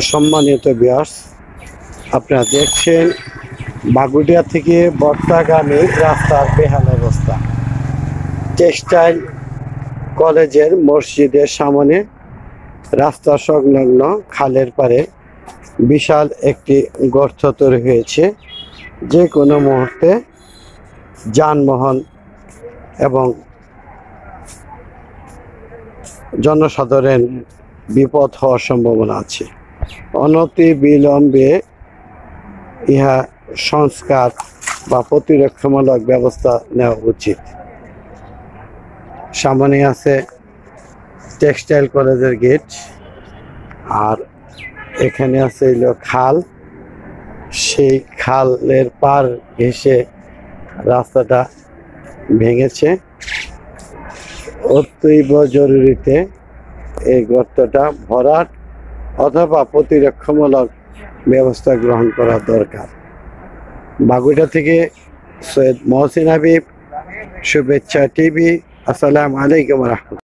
সম্মানিত ভিউয়ার্স, আপনারা দেখছেন বাগুড়িয়া থেকে বর্তাগামী রাস্তার বেহাল অবস্থা। টেক্সটাইল কলেজের মসজিদের সামনে রাস্তা সংলগ্ন খালের পারে বিশাল একটি গর্ত তৈরি হয়েছে। যে কোনো মুহূর্তে যানবাহন এবং জনসাধারণের বিপদ হওয়ার সম্ভাবনা আছে। অনতি বিলম্বে ইহা সংস্কার বা প্রতিরক্ষামূলক ব্যবস্থা নেওয়া উচিত। সামনে আছে টেক্সটাইল কলেজের গেট, আর এখানে আছে খাল। সেই খালের পার ঘেঁষে রাস্তাটা ভেঙেছে। অতীব জরুরিতে এই গর্তটা ভরাট অথবা প্রতিরক্ষামূলক ব্যবস্থা গ্রহণ করা দরকার। বাগুড়া থেকে সৈয়দ মহসিন হাবিব, শুভেচ্ছা টিভি। আসসালামু আলাইকুম রহমতুল্লাহ।